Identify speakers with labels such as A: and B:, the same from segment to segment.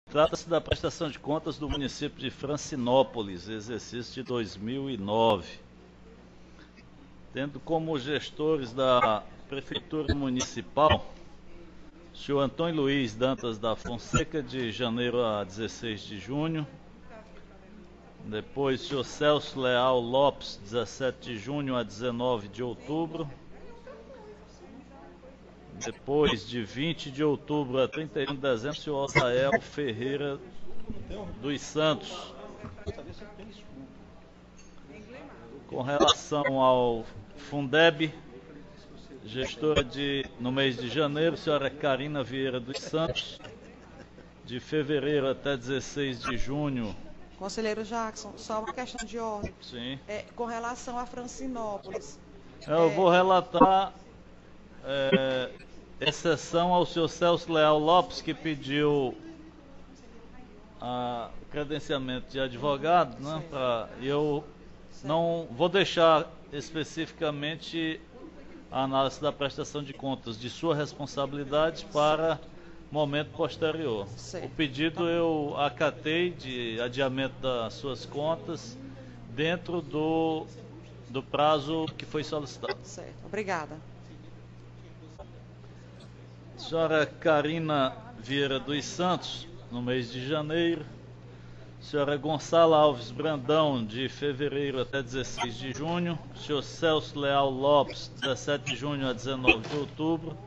A: Trata-se da prestação de contas do município de Francinópolis, exercício de 2009. Tendo como gestores da Prefeitura Municipal, o senhor Antônio Luiz Dantas da Fonseca, de janeiro a 16 de junho. Depois, o senhor Celso Leal Lopes, 17 de junho a 19 de outubro. Depois, de 20 de outubro a 31 de dezembro, o senhor Osael Ferreira dos Santos. Com relação ao Fundeb, gestora no mês de janeiro, a senhora Carina Vieira dos Santos. De fevereiro até 16 de junho.
B: Conselheiro Jackson, só uma questão de ordem.
A: Sim.
B: Com relação a Francinópolis.
A: Eu vou relatar exceção ao senhor Celso Leal Lopes, que pediu credenciamento de advogado, né? Eu não vou deixar especificamente a análise da prestação de contas de sua responsabilidade para momento posterior.
B: Certo.
A: O pedido eu acatei de adiamento das suas contas dentro do prazo que foi solicitado.
B: Certo, obrigada.
A: Senhora Carina Vieira dos Santos, no mês de janeiro. Senhora Gonçala Alves Brandão, de fevereiro até 16 de junho. Senhor Celso Leal Lopes, 17 de junho a 19 de outubro.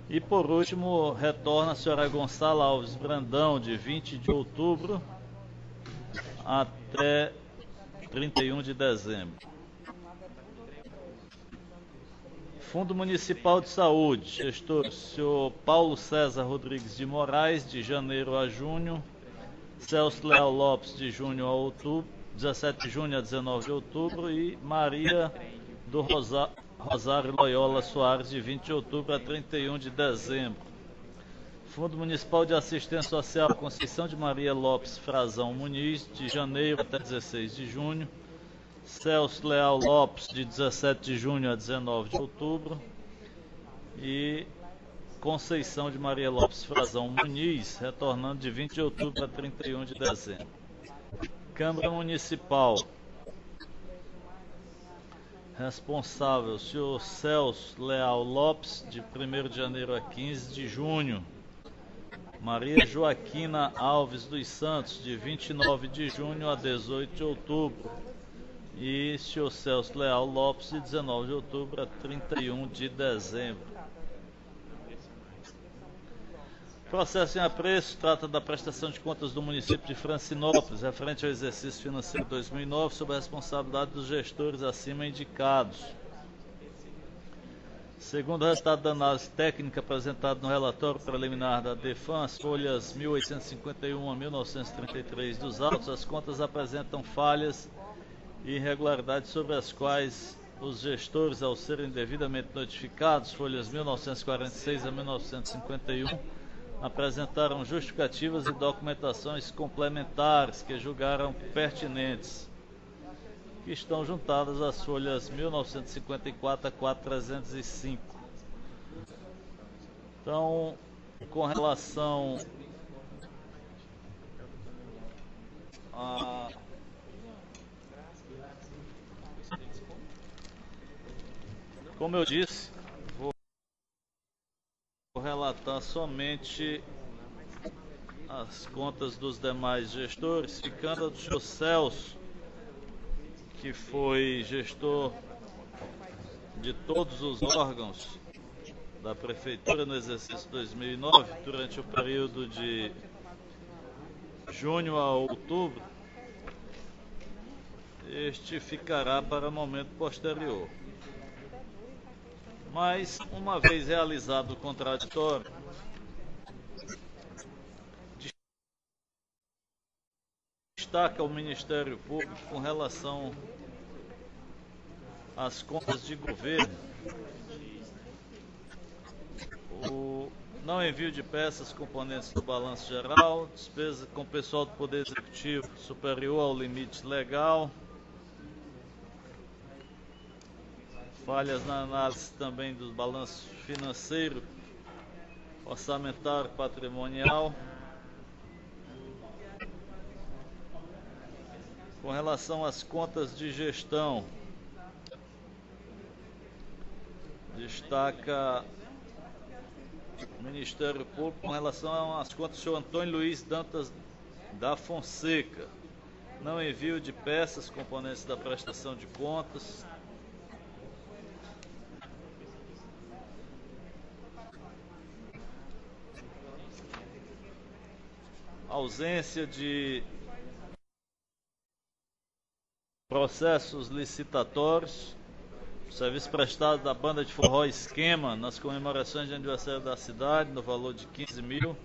A: E por último, retorna a senhora Gonçala Alves Brandão, de 20 de outubro até 31 de dezembro. Fundo Municipal de Saúde, gestor senhor Paulo César Rodrigues de Moraes, de janeiro a junho. Celso Leal Lopes, de junho a outubro, 17 de junho a 19 de outubro. E Maria do Rosário Loyola Soares, de 20 de outubro a 31 de dezembro. Fundo Municipal de Assistência Social Conceição de Maria Lopes Frazão Muniz, de janeiro até 16 de junho. Celso Leal Lopes, de 17 de junho a 19 de outubro. E Conceição de Maria Lopes Frazão Muniz, retornando de 20 de outubro a 31 de dezembro. Câmara Municipal. Responsável, senhor Celso Leal Lopes, de 1º de janeiro a 15 de junho. Maria Joaquina Alves dos Santos, de 29 de junho a 18 de outubro. E senhor Celso Leal Lopes, de 19 de outubro a 31 de dezembro. Processo em apreço trata da prestação de contas do município de Francinópolis, referente ao exercício financeiro 2009, sob a responsabilidade dos gestores acima indicados. Segundo o resultado da análise técnica apresentado no relatório preliminar da DEFAN, as folhas 1851 a 1933 dos autos, as contas apresentam falhas e irregularidades sobre as quais os gestores, ao serem devidamente notificados, folhas 1946 a 1951, apresentaram justificativas e documentações complementares que julgaram pertinentes, que estão juntadas às folhas 1954 a 4305. Então, com relação a como eu disse, vou relatar somente as contas dos demais gestores, ficando a do senhor Celso, que foi gestor de todos os órgãos da Prefeitura no exercício 2009, durante o período de junho a outubro. Este ficará para momento posterior. Mas, uma vez realizado o contraditório, destaca o Ministério Público com relação às contas de governo, o não envio de peças componentes do balanço geral, despesa com pessoal do Poder Executivo superior ao limite legal, falhas na análise também do balanço financeiro, orçamentário, patrimonial, Com relação às contas de gestão, destaca o Ministério Público com relação às contas do senhor Antônio Luiz Dantas da Fonseca. Não envio de peças componentes da prestação de contas. Ausência de processos licitatórios. Serviço prestado da banda de forró Esquema nas comemorações de aniversário da cidade no valor de 15 mil.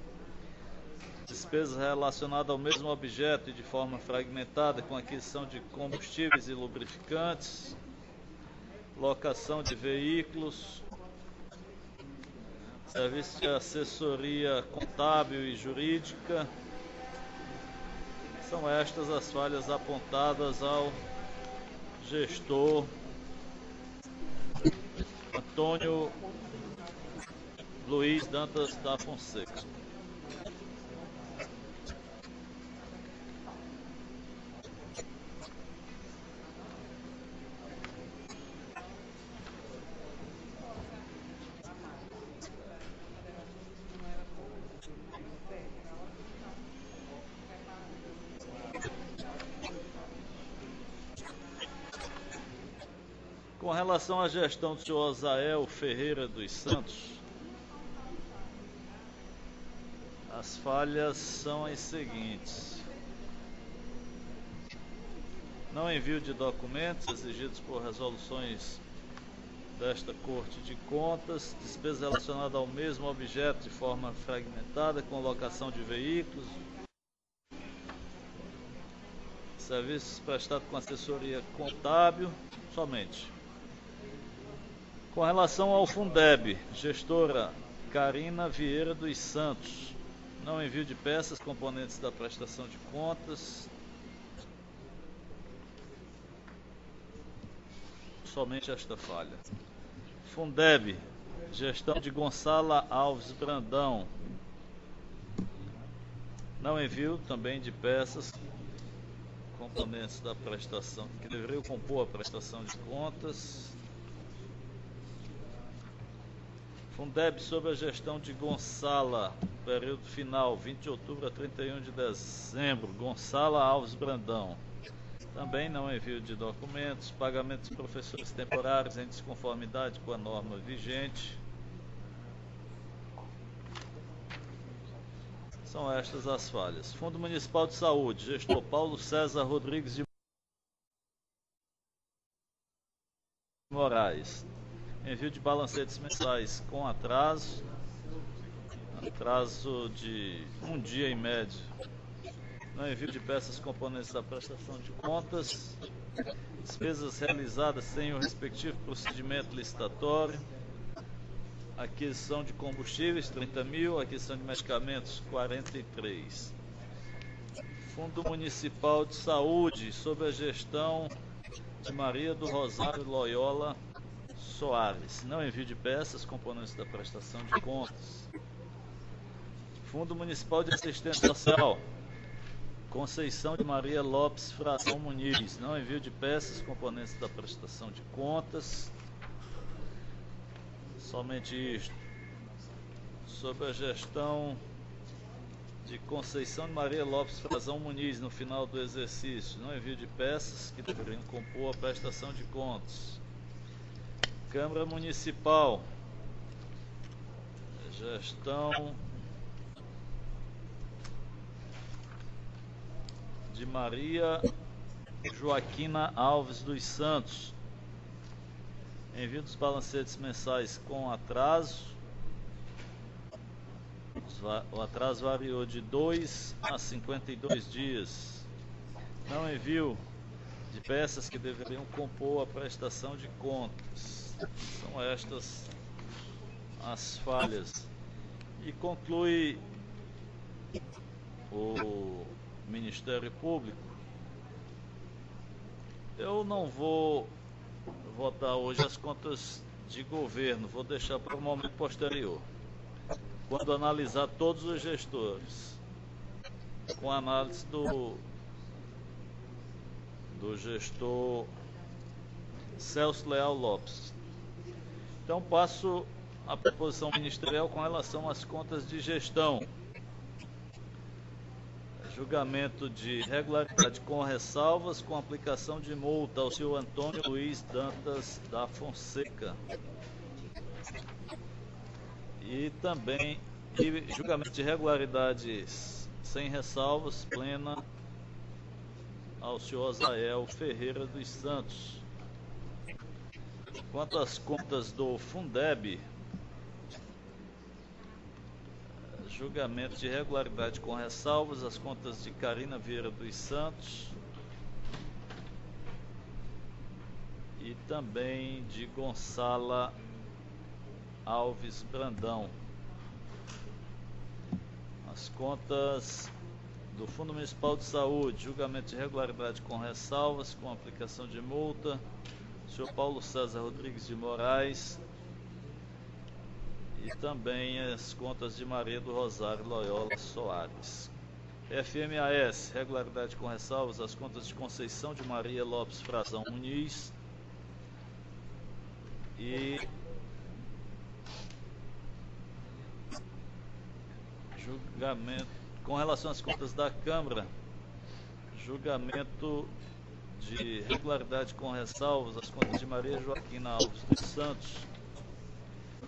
A: Despesas relacionadas ao mesmo objeto e de forma fragmentada com aquisição de combustíveis e lubrificantes, locação de veículos, serviço de assessoria contábil e jurídica. São estas as falhas apontadas ao gestor Antônio Luiz Dantas da Fonseca. Com relação à gestão do senhor Osael Ferreira dos Santos, as falhas são as seguintes: não envio de documentos exigidos por resoluções desta Corte de Contas, despesas relacionadas ao mesmo objeto de forma fragmentada com locação de veículos, serviços prestados com assessoria contábil, somente. Com relação ao Fundeb, gestora Karina Vieira dos Santos, não envio de peças componentes da prestação de contas, somente esta falha. Fundeb, gestão de Gonçala Alves Brandão, não envio também de peças componentes da prestação, que deveriam compor a prestação de contas. Fundeb sob a gestão de Gonçala, período final, 20 de outubro a 31 de dezembro, Gonçala Alves Brandão. Também não envio de documentos, pagamentos de professores temporários em desconformidade com a norma vigente. São estas as falhas. Fundo Municipal de Saúde, gestor Paulo César Rodrigues de Moraes. Envio de balancetes mensais com atraso de um dia em média. Não envio de peças componentes da prestação de contas. Despesas realizadas sem o respectivo procedimento licitatório. Aquisição de combustíveis, 30 mil. Aquisição de medicamentos, 43. Fundo Municipal de Saúde, sob a gestão de Maria do Rosário Loyola Soares. Não envio de peças componentes da prestação de contas. Fundo Municipal de Assistência Social, Conceição de Maria Lopes Frazão Muniz. Não envio de peças componentes da prestação de contas. Somente isto. Sob a gestão de Conceição de Maria Lopes Frazão Muniz, no final do exercício, não envio de peças que deveriam compor a prestação de contas. Câmara Municipal, gestão de Maria Joaquina Alves dos Santos. Envio dos balancetes mensais com atraso. O atraso variou de 2 a 52 dias. Não envio de peças que deveriam compor a prestação de contas. São estas as falhas. E conclui o Ministério Público. Eu não vou votar hoje as contas de governo, vou deixar para um momento posterior, quando analisar todos os gestores, com análise do gestor Celso Leal Lopes. Então passo a proposição ministerial com relação às contas de gestão. Julgamento de regularidade com ressalvas, com aplicação de multa ao senhor Antônio Luiz Dantas da Fonseca. E também julgamento de regularidades sem ressalvas, plena, ao senhor Azael Ferreira dos Santos. Quanto às contas do Fundeb, julgamento de regularidade com ressalvas, as contas de Carina Vieira dos Santos e também de Gonçala Alves Brandão. As contas do Fundo Municipal de Saúde, julgamento de regularidade com ressalvas, com aplicação de multa, senhor Paulo César Rodrigues de Moraes, e também as contas de Maria do Rosário Loyola Soares. FMAS, regularidade com ressalvas, as contas de Conceição de Maria Lopes Frazão Muniz e julgamento com relação às contas da Câmara, julgamento de regularidade com ressalvas, as contas de Maria Joaquina Alves dos Santos,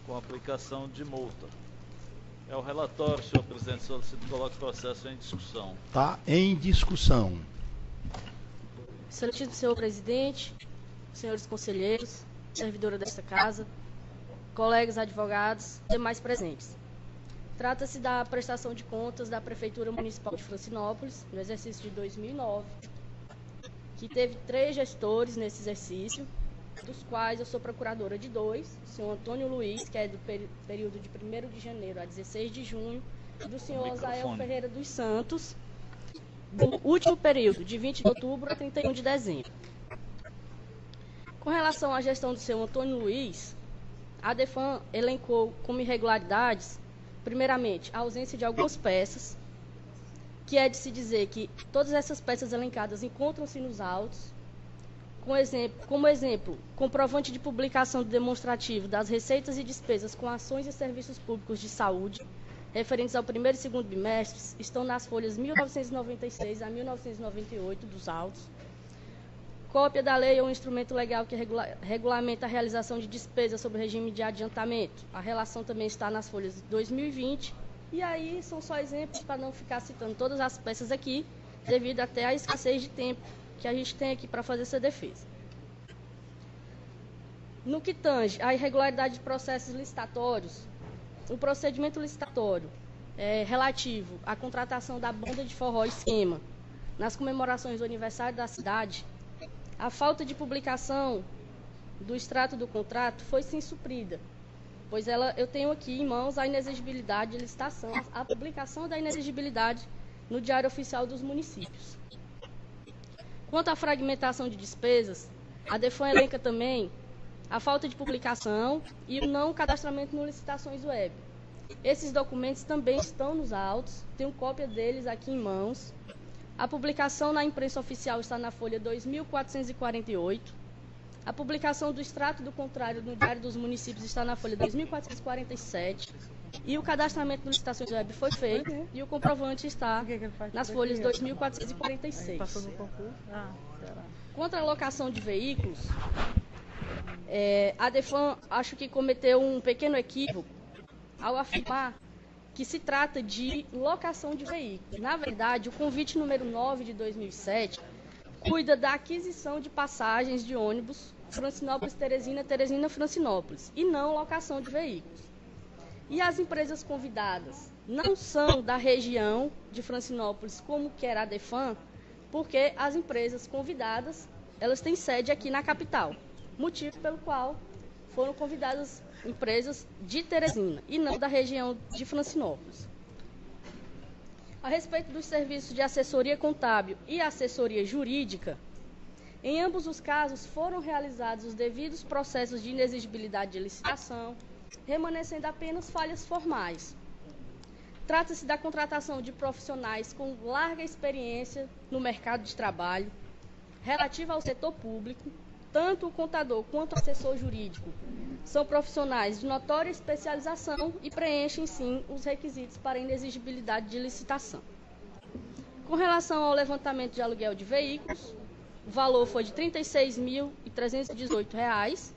A: com aplicação de multa. É o relatório, senhor presidente. Solicito que coloque o processo em discussão.
C: Está em discussão.
D: Excelentíssimo senhor presidente, senhores conselheiros, servidora desta casa, colegas advogados e demais presentes. Trata-se da prestação de contas da Prefeitura Municipal de Francinópolis, no exercício de 2009, que teve 3 gestores nesse exercício, dos quais eu sou procuradora de 2, o senhor Antônio Luiz, que é do período de 1º de janeiro a 16 de junho, e do senhor Azael Ferreira dos Santos, do último período, de 20 de outubro a 31 de dezembro. Com relação à gestão do senhor Antônio Luiz, a DEFAN elencou como irregularidades, primeiramente, a ausência de algumas peças, que é de se dizer que todas essas peças elencadas encontram-se nos autos, como exemplo, comprovante de publicação do demonstrativo das receitas e despesas com ações e serviços públicos de saúde, referentes ao primeiro e segundo bimestres, estão nas folhas 1996 a 1998 dos autos. Cópia da lei ou instrumento legal que regulamenta a realização de despesas sob o regime de adiantamento. A relação também está nas folhas de 2020. E aí são só exemplos para não ficar citando todas as peças aqui, devido até à escassez de tempo que a gente tem aqui para fazer essa defesa. No que tange à irregularidade de processos licitatórios, o procedimento licitatório relativo à contratação da banda de forró Esquema nas comemorações do aniversário da cidade, a falta de publicação do extrato do contrato foi sim suprida, pois eu tenho aqui em mãos a inexigibilidade de licitação, a publicação da inexigibilidade no Diário Oficial dos Municípios. Quanto à fragmentação de despesas, a DEFAN elenca também a falta de publicação e o não cadastramento no licitações web. Esses documentos também estão nos autos, tenho cópia deles aqui em mãos. A publicação na imprensa oficial está na folha 2448. A publicação do extrato do contrário no Diário dos Municípios está na folha 2447. E o cadastramento no licitações web foi feito e o comprovante está nas folhas 2446.
E: Passou no concurso?
D: Quanto à locação de veículos, a DEFAN acho que cometeu um pequeno equívoco ao afirmar que se trata de locação de veículos. Na verdade, o convite número 9 de 2007 cuida da aquisição de passagens de ônibus Francinópolis-Teresina, Teresina-Francinópolis, e não locação de veículos. E as empresas convidadas não são da região de Francinópolis, como quer a DEFAN, porque as empresas convidadas, elas têm sede aqui na capital, motivo pelo qual foram convidadas empresas de Teresina e não da região de Francinópolis. A respeito dos serviços de assessoria contábil e assessoria jurídica, em ambos os casos foram realizados os devidos processos de inexigibilidade de licitação, remanescendo apenas falhas formais. Trata-se da contratação de profissionais com larga experiência no mercado de trabalho, relativa ao setor público, tanto o contador quanto o assessor jurídico são profissionais de notória especialização e preenchem, sim, os requisitos para inexigibilidade de licitação. Com relação ao levantamento de aluguel de veículos, o valor foi de R$ 36.318,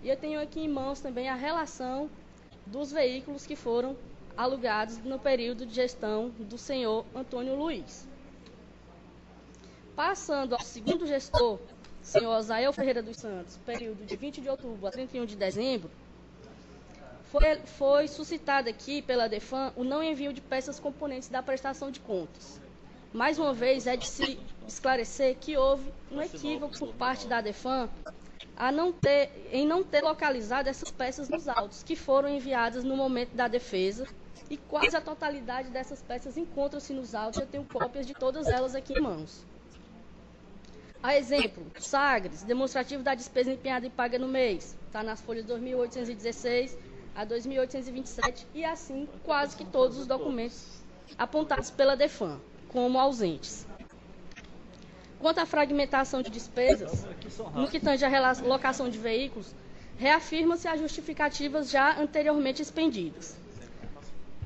D: e eu tenho aqui em mãos também a relação dos veículos que foram alugados no período de gestão do senhor Antônio Luiz. Passando ao segundo gestor, senhor Osael Ferreira dos Santos, período de 20 de outubro a 31 de dezembro, foi suscitado aqui pela DEFAN o não envio de peças componentes da prestação de contas. Mais uma vez, é de se esclarecer que houve um equívoco por parte da DEFAN em não ter localizado essas peças nos autos, que foram enviadas no momento da defesa, e quase a totalidade dessas peças encontra-se nos autos. Eu tenho cópias de todas elas aqui em mãos. A exemplo, Sagres, demonstrativo da despesa empenhada e paga no mês, está nas folhas 2.816 a 2.827, e assim quase que todos os documentos apontados pela DEFAN como ausentes. Quanto à fragmentação de despesas, no que tange à locação de veículos, reafirma-se as justificativas já anteriormente expendidas,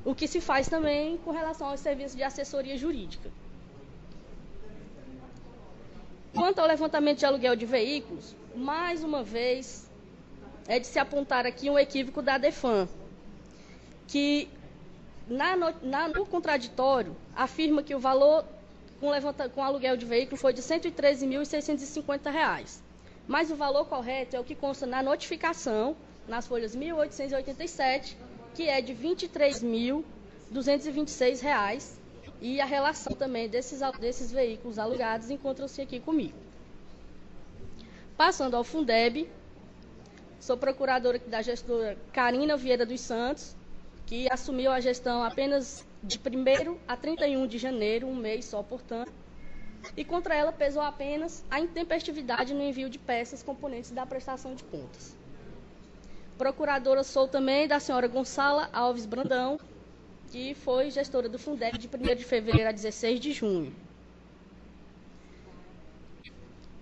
D: o que se faz também com relação aos serviços de assessoria jurídica. Quanto ao levantamento de aluguel de veículos, mais uma vez, é de se apontar aqui um equívoco da DEFAN, que no contraditório afirma que o valor com aluguel de veículo foi de R$ 113.650, mas o valor correto é o que consta na notificação, nas folhas 1.887, que é de R$ 23.226, e a relação também desses veículos alugados encontram-se aqui comigo. Passando ao Fundeb, sou procuradora aqui da gestora Carina Vieira dos Santos, que assumiu a gestão apenas de 1º a 31 de janeiro, um mês só, portanto, e contra ela pesou apenas a intempestividade no envio de peças componentes da prestação de contas. Procuradora sou também da senhora Gonçala Alves Brandão, que foi gestora do Fundeb de 1º de fevereiro a 16 de junho.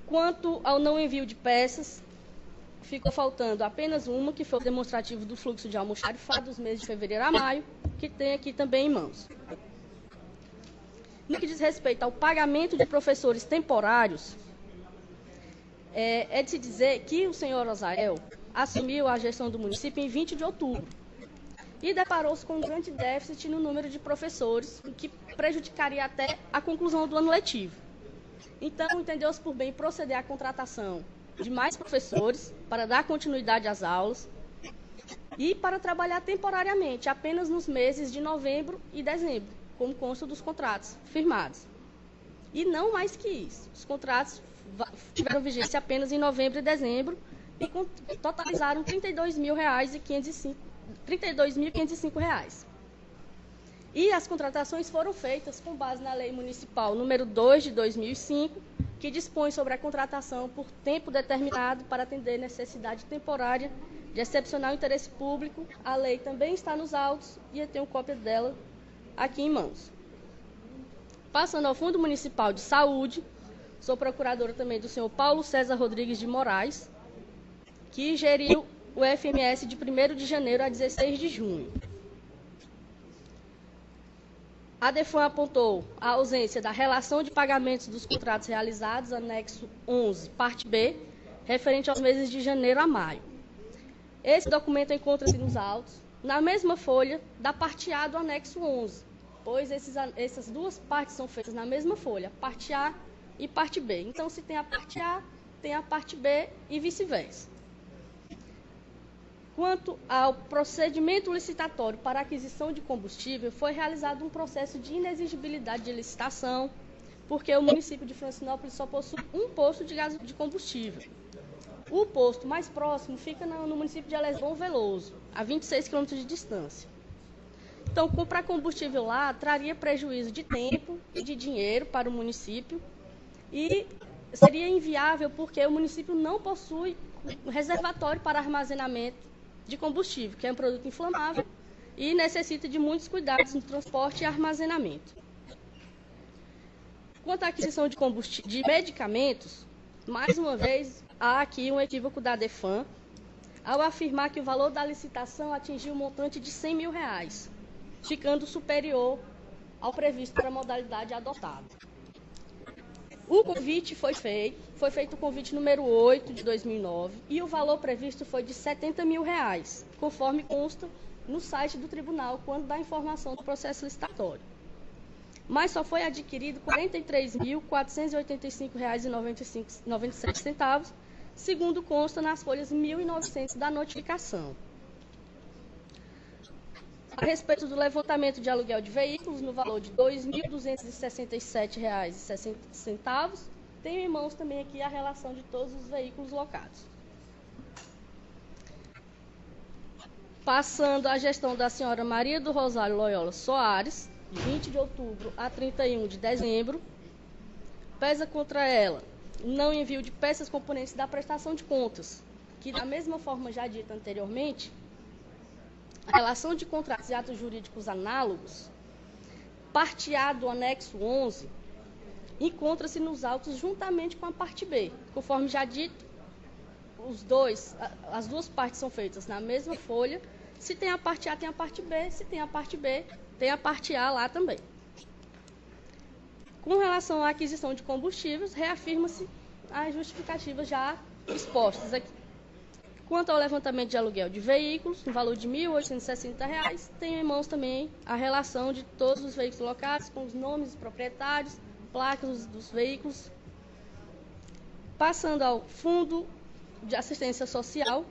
D: Quanto ao não envio de peças, ficou faltando apenas uma, que foi o demonstrativo do fluxo de almoxarifado dos meses de fevereiro a maio, que tem aqui também em mãos. No que diz respeito ao pagamento de professores temporários, é de se dizer que o senhor Osael assumiu a gestão do município em 20 de outubro e deparou-se com um grande déficit no número de professores, o que prejudicaria até a conclusão do ano letivo. Então, entendeu-se por bem proceder à contratação de mais professores para dar continuidade às aulas e para trabalhar temporariamente, apenas nos meses de novembro e dezembro, como consta dos contratos firmados. E não mais que isso. Os contratos tiveram vigência apenas em novembro e dezembro e totalizaram R$ 32.505. E as contratações foram feitas com base na Lei Municipal número 2 de 2005, que dispõe sobre a contratação por tempo determinado para atender necessidade temporária de excepcional interesse público. A lei também está nos autos e eu tenho cópia dela aqui em mãos. Passando ao Fundo Municipal de Saúde, sou procuradora também do senhor Paulo César Rodrigues de Moraes, que geriu o FMS de 1º de janeiro a 16 de junho. A DEFAN apontou a ausência da relação de pagamentos dos contratos realizados, anexo 11, parte B, referente aos meses de janeiro a maio. Esse documento encontra-se nos autos, na mesma folha da parte A do anexo 11, pois essas duas partes são feitas na mesma folha, parte A e parte B. Então, se tem a parte A, tem a parte B e vice-versa. Quanto ao procedimento licitatório para aquisição de combustível, foi realizado um processo de inexigibilidade de licitação, porque o município de Francinópolis só possui um posto de combustível. O posto mais próximo fica no município de Elesbom Veloso, a 26 quilômetros de distância. Então, comprar combustível lá traria prejuízo de tempo e de dinheiro para o município e seria inviável porque o município não possui reservatório para armazenamento de combustível, que é um produto inflamável e necessita de muitos cuidados no transporte e armazenamento. Quanto à aquisição de medicamentos, Mais uma vez, há aqui um equívoco da DEFAM, ao afirmar que o valor da licitação atingiu um montante de R$100 mil, ficando superior ao previsto para a modalidade adotada. O convite foi feito o convite número 8 de 2009, e o valor previsto foi de R$70 mil, conforme consta no site do tribunal, quando dá informação do processo licitatório. Mas só foi adquirido R$ 43.485,97, segundo consta nas folhas 1.900 da notificação. A respeito do levantamento de aluguel de veículos, no valor de R$ 2.267,60, tenho em mãos também aqui a relação de todos os veículos locados. Passando à gestão da senhora Maria do Rosário Loyola Soares, de 20 de outubro a 31 de dezembro, pesa contra ela o não envio de peças componentes da prestação de contas, que, da mesma forma já dita anteriormente, a relação de contratos e atos jurídicos análogos, parte A do anexo 11, encontra-se nos autos juntamente com a parte B. Conforme já dito, as duas partes são feitas na mesma folha. Se tem a parte A, tem a parte B. Se tem a parte B, tem a parte A lá também. Com relação à aquisição de combustíveis, reafirma-se as justificativas já expostas aqui. Quanto ao levantamento de aluguel de veículos, no valor de R$ 1.860, tenho em mãos também a relação de todos os veículos locados, com os nomes dos proprietários, placas dos veículos. Passando ao Fundo de Assistência Social,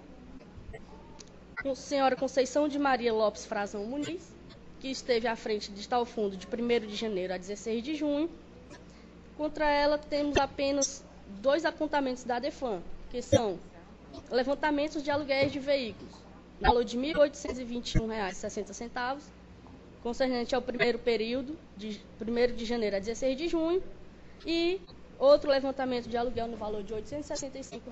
D: com a senhora Conceição de Maria Lopes Frazão Muniz, que esteve à frente de tal fundo de 1º de janeiro a 16 de junho. Contra ela, temos apenas 2 apontamentos da DEFAM, que são levantamentos de aluguéis de veículos, no valor de R$ 1.821,60, concernente ao primeiro período, de 1º de janeiro a 16 de junho, e outro levantamento de aluguel no valor de R$ 865,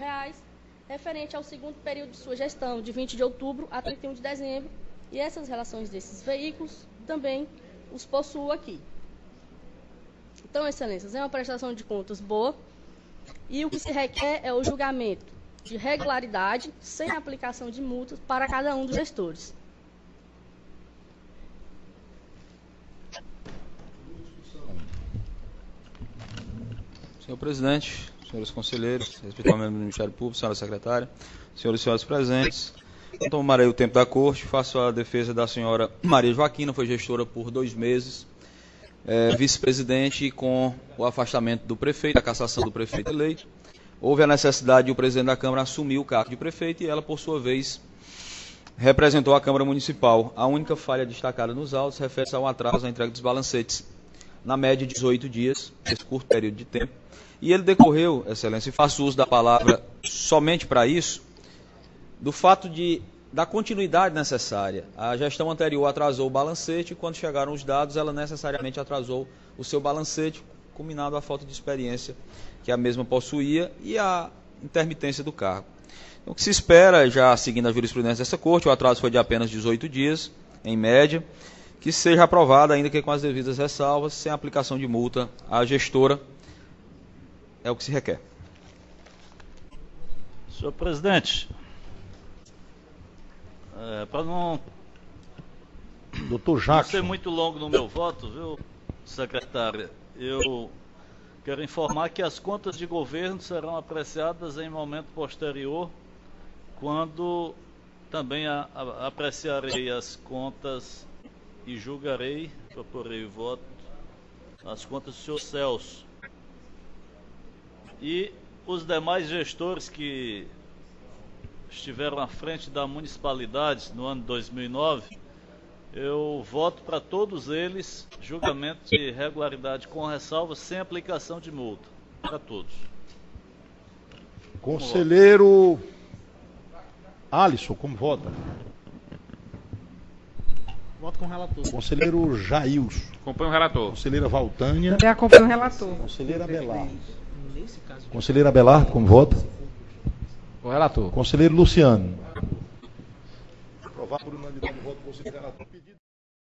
D: referente ao segundo período de sua gestão, de 20 de outubro a 31 de dezembro, e essas relações desses veículos também os possuo aqui. Então, excelências, é uma prestação de contas boa, e o que se requer é o julgamento de regularidade, sem aplicação de multas para cada um dos gestores.
E: Senhor presidente, senhores conselheiros, respeitados membros do Ministério Público, senhora secretária, senhores e senhoras presentes, não tomarei o tempo da corte, faço a defesa da senhora Maria Joaquina, foi gestora por 2 meses, vice-presidente, com o afastamento do prefeito, a cassação do prefeito eleito. Houve a necessidade de o presidente da Câmara assumir o cargo de prefeito e ela, por sua vez, representou a Câmara Municipal. A única falha destacada nos autos refere-se ao atraso na entrega dos balancetes, na média de 18 dias, esse curto período de tempo. E ele decorreu, excelência, e faço uso da palavra somente para isso, do fato da continuidade necessária. A gestão anterior atrasou o balancete e, quando chegaram os dados, ela necessariamente atrasou o seu balancete, culminado à falta de experiência que a mesma possuía e a intermitência do cargo. Então, o que se espera, já seguindo a jurisprudência dessa corte, o atraso foi de apenas 18 dias, em média, que seja aprovada, ainda que com as devidas ressalvas, sem aplicação de multa à gestora. É o que se requer.
A: Senhor presidente, para não
C: Doutor Jackson.
A: ser muito longo no meu voto, viu, secretária, eu quero informar que as contas de governo serão apreciadas em momento posterior, quando também apreciarei as contas e julgarei, proporei o voto, as contas do senhor Celso. E os demais gestores que estiveram à frente da municipalidade no ano de 2009, eu voto para todos eles julgamento de regularidade com ressalva, sem aplicação de multa, para todos.
C: Conselheiro Alisson, como vota?
F: Voto com o relator.
C: Conselheiro Jailson.
G: Acompanho o relator.
C: Conselheira Valtânia.
H: Também acompanho o relator.
C: Conselheira Abelardo. Conselheira Abelardo, como vota?
G: O relator.
C: Conselheiro Luciano. Aprovado por unanimidade do voto do conselheiro relator.